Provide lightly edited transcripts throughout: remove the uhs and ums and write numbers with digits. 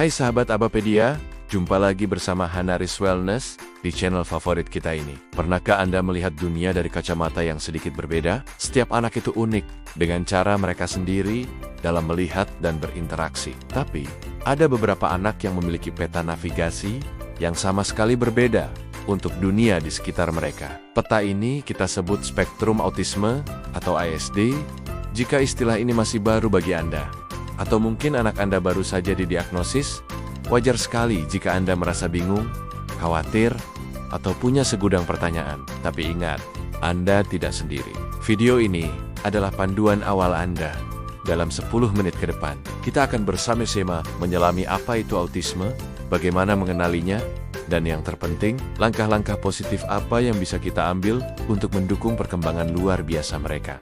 Hai sahabat Abapedia, jumpa lagi bersama Hanaris Wellness di channel favorit kita ini. Pernahkah Anda melihat dunia dari kacamata yang sedikit berbeda? Setiap anak itu unik dengan cara mereka sendiri dalam melihat dan berinteraksi. Tapi, ada beberapa anak yang memiliki peta navigasi yang sama sekali berbeda untuk dunia di sekitar mereka. Peta ini kita sebut spektrum autisme atau ASD, jika istilah ini masih baru bagi Anda. Atau mungkin anak Anda baru saja didiagnosis, wajar sekali jika Anda merasa bingung, khawatir, atau punya segudang pertanyaan. Tapi ingat, Anda tidak sendiri. Video ini adalah panduan awal Anda. Dalam 10 menit ke depan, kita akan bersama-sama menyelami apa itu autisme, bagaimana mengenalinya, dan yang terpenting, langkah-langkah positif apa yang bisa kita ambil untuk mendukung perkembangan luar biasa mereka.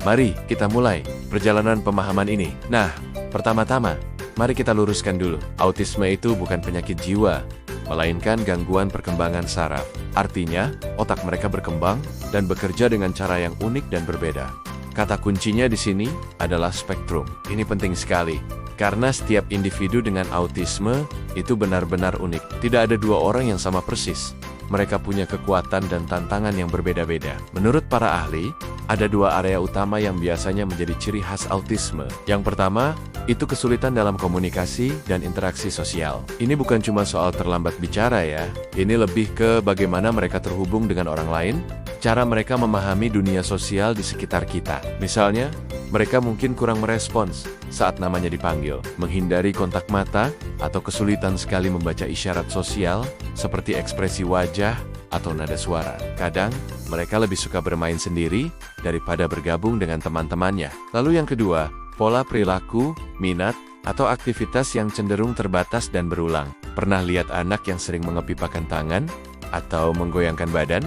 Mari kita mulai perjalanan pemahaman ini. Nah, pertama-tama, mari kita luruskan dulu. Autisme itu bukan penyakit jiwa, melainkan gangguan perkembangan saraf. Artinya, otak mereka berkembang dan bekerja dengan cara yang unik dan berbeda. Kata kuncinya di sini adalah spektrum. Ini penting sekali, karena setiap individu dengan autisme itu benar-benar unik. Tidak ada dua orang yang sama persis. Mereka punya kekuatan dan tantangan yang berbeda-beda. Menurut para ahli, ada dua area utama yang biasanya menjadi ciri khas autisme. Yang pertama, itu kesulitan dalam komunikasi dan interaksi sosial. Ini bukan cuma soal terlambat bicara ya. Ini lebih ke bagaimana mereka terhubung dengan orang lain, cara mereka memahami dunia sosial di sekitar kita. Misalnya, mereka mungkin kurang merespons saat namanya dipanggil, menghindari kontak mata, atau kesulitan sekali membaca isyarat sosial, seperti ekspresi wajah atau nada suara. Kadang, mereka lebih suka bermain sendiri daripada bergabung dengan teman-temannya. Lalu yang kedua, pola perilaku, minat, atau aktivitas yang cenderung terbatas dan berulang. Pernah lihat anak yang sering mengepipakan tangan atau menggoyangkan badan?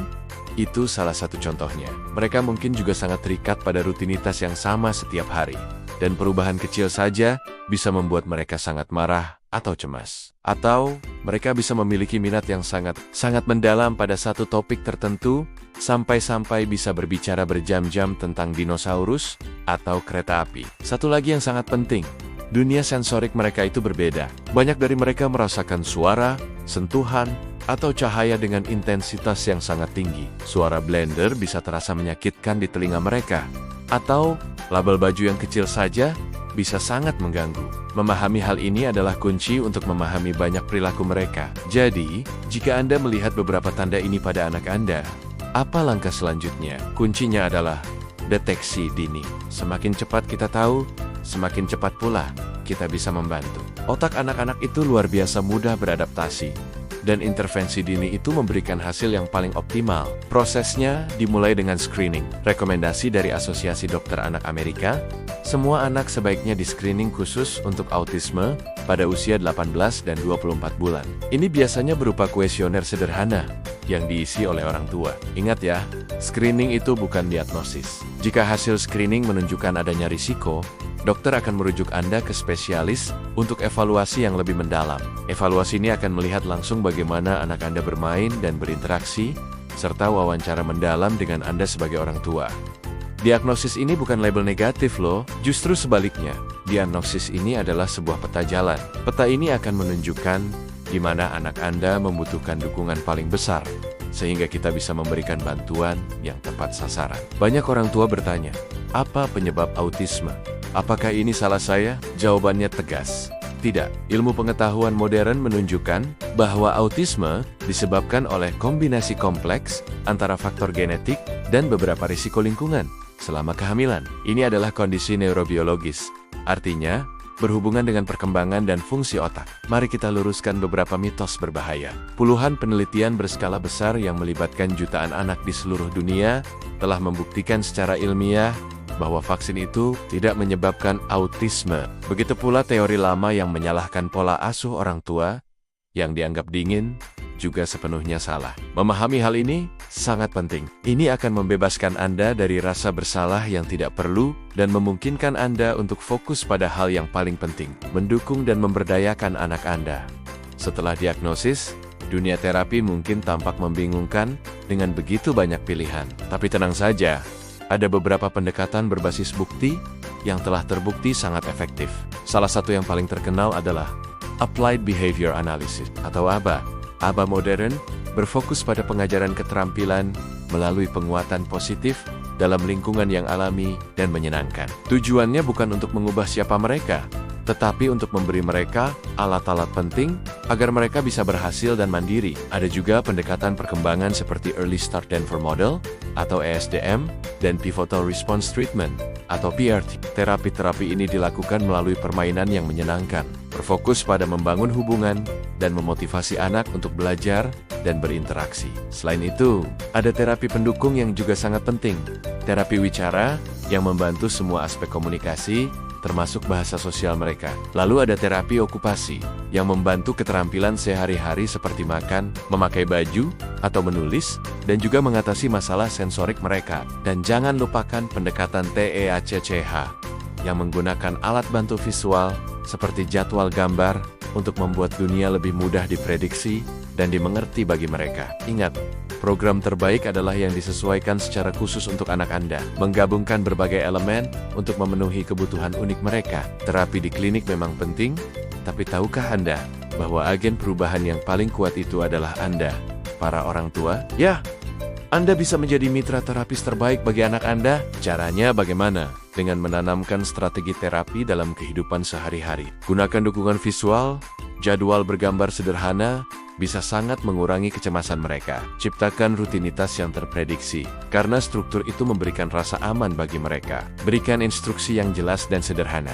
Itu salah satu contohnya. Mereka mungkin juga sangat terikat pada rutinitas yang sama setiap hari. Dan perubahan kecil saja bisa membuat mereka sangat marah atau cemas. Atau, mereka bisa memiliki minat yang sangat mendalam pada satu topik tertentu, sampai-sampai bisa berbicara berjam-jam tentang dinosaurus atau kereta api. Satu lagi yang sangat penting, dunia sensorik mereka itu berbeda. Banyak dari mereka merasakan suara, sentuhan, atau cahaya dengan intensitas yang sangat tinggi. Suara blender bisa terasa menyakitkan di telinga mereka. Atau, label baju yang kecil saja bisa sangat mengganggu. Memahami hal ini adalah kunci untuk memahami banyak perilaku mereka. Jadi, jika Anda melihat beberapa tanda ini pada anak Anda, apa langkah selanjutnya? Kuncinya adalah deteksi dini. Semakin cepat kita tahu, semakin cepat pula kita bisa membantu. Otak anak-anak itu luar biasa mudah beradaptasi. Dan intervensi dini itu memberikan hasil yang paling optimal. Prosesnya dimulai dengan screening. Rekomendasi dari Asosiasi Dokter Anak Amerika, semua anak sebaiknya di-screening khusus untuk autisme pada usia 18 dan 24 bulan. Ini biasanya berupa kuesioner sederhana yang diisi oleh orang tua. Ingat ya, screening itu bukan diagnosis. Jika hasil screening menunjukkan adanya risiko, dokter akan merujuk Anda ke spesialis untuk evaluasi yang lebih mendalam. Evaluasi ini akan melihat langsung bagaimana anak Anda bermain dan berinteraksi, serta wawancara mendalam dengan Anda sebagai orang tua. Diagnosis ini bukan label negatif loh, justru sebaliknya. Diagnosis ini adalah sebuah peta jalan. Peta ini akan menunjukkan di mana anak Anda membutuhkan dukungan paling besar, sehingga kita bisa memberikan bantuan yang tepat sasaran. Banyak orang tua bertanya, apa penyebab autisme? Apakah ini salah saya? Jawabannya tegas. Tidak. Ilmu pengetahuan modern menunjukkan bahwa autisme disebabkan oleh kombinasi kompleks antara faktor genetik dan beberapa risiko lingkungan selama kehamilan. Ini adalah kondisi neurobiologis. Artinya, berhubungan dengan perkembangan dan fungsi otak. Mari kita luruskan beberapa mitos berbahaya. Puluhan penelitian berskala besar yang melibatkan jutaan anak di seluruh dunia telah membuktikan secara ilmiah bahwa vaksin itu tidak menyebabkan autisme. Begitu pula teori lama yang menyalahkan pola asuh orang tua, yang dianggap dingin, juga sepenuhnya salah. Memahami hal ini sangat penting. Ini akan membebaskan Anda dari rasa bersalah yang tidak perlu dan memungkinkan Anda untuk fokus pada hal yang paling penting, mendukung dan memberdayakan anak Anda. Setelah diagnosis, dunia terapi mungkin tampak membingungkan dengan begitu banyak pilihan. Tapi tenang saja, ada beberapa pendekatan berbasis bukti yang telah terbukti sangat efektif. Salah satu yang paling terkenal adalah Applied Behavior Analysis atau ABA. ABA modern berfokus pada pengajaran keterampilan melalui penguatan positif dalam lingkungan yang alami dan menyenangkan. Tujuannya bukan untuk mengubah siapa mereka, tetapi untuk memberi mereka alat-alat penting agar mereka bisa berhasil dan mandiri. Ada juga pendekatan perkembangan seperti Early Start Denver Model atau ESDM dan Pivotal Response Treatment atau PRT. Terapi-terapi ini dilakukan melalui permainan yang menyenangkan, berfokus pada membangun hubungan dan memotivasi anak untuk belajar dan berinteraksi. Selain itu, ada terapi pendukung yang juga sangat penting. Terapi wicara yang membantu semua aspek komunikasi, termasuk bahasa sosial mereka. Lalu ada terapi okupasi yang membantu keterampilan sehari-hari seperti makan, memakai baju, atau menulis, dan juga mengatasi masalah sensorik mereka. Dan jangan lupakan pendekatan TEACCH yang menggunakan alat bantu visual seperti jadwal gambar untuk membuat dunia lebih mudah diprediksi dan dimengerti bagi mereka. Ingat, program terbaik adalah yang disesuaikan secara khusus untuk anak Anda, menggabungkan berbagai elemen untuk memenuhi kebutuhan unik mereka. Terapi di klinik memang penting, tapi tahukah Anda bahwa agen perubahan yang paling kuat itu adalah Anda, para orang tua? Ya, Anda bisa menjadi mitra terapis terbaik bagi anak Anda. Caranya bagaimana? Dengan menanamkan strategi terapi dalam kehidupan sehari-hari. Gunakan dukungan visual, jadwal bergambar sederhana, bisa sangat mengurangi kecemasan mereka. Ciptakan rutinitas yang terprediksi, karena struktur itu memberikan rasa aman bagi mereka. Berikan instruksi yang jelas dan sederhana.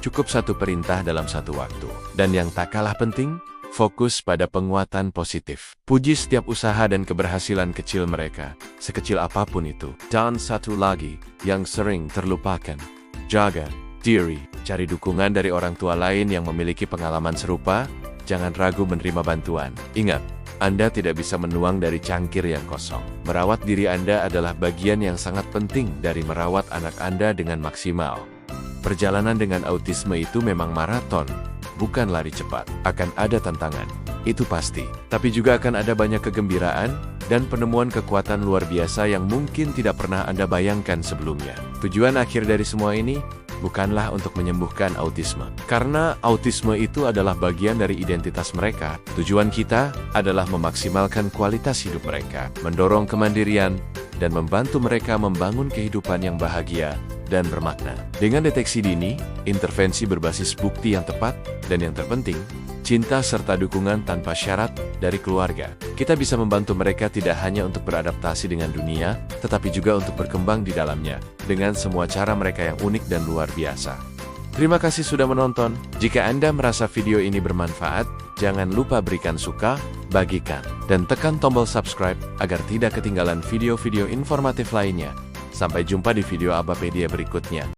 Cukup satu perintah dalam satu waktu. Dan yang tak kalah penting, fokus pada penguatan positif. Puji setiap usaha dan keberhasilan kecil mereka, sekecil apapun itu. Dan satu lagi, yang sering terlupakan. Jaga diri. Cari dukungan dari orang tua lain yang memiliki pengalaman serupa. Jangan ragu menerima bantuan. Ingat, Anda tidak bisa menuang dari cangkir yang kosong. Merawat diri Anda adalah bagian yang sangat penting dari merawat anak Anda dengan maksimal. Perjalanan dengan autisme itu memang maraton, bukan lari cepat. Akan ada tantangan, itu pasti. Tapi juga akan ada banyak kegembiraan dan penemuan kekuatan luar biasa yang mungkin tidak pernah Anda bayangkan sebelumnya. Tujuan akhir dari semua ini bukanlah untuk menyembuhkan autisme. Karena autisme itu adalah bagian dari identitas mereka. Tujuan kita adalah memaksimalkan kualitas hidup mereka, mendorong kemandirian, dan membantu mereka membangun kehidupan yang bahagia dan bermakna. Dengan deteksi dini, intervensi berbasis bukti yang tepat, dan yang terpenting, cinta serta dukungan tanpa syarat dari keluarga, kita bisa membantu mereka tidak hanya untuk beradaptasi dengan dunia, tetapi juga untuk berkembang di dalamnya, dengan semua cara mereka yang unik dan luar biasa. Terima kasih sudah menonton. Jika Anda merasa video ini bermanfaat, jangan lupa berikan suka, bagikan, dan tekan tombol subscribe agar tidak ketinggalan video-video informatif lainnya. Sampai jumpa di video Abapedia berikutnya.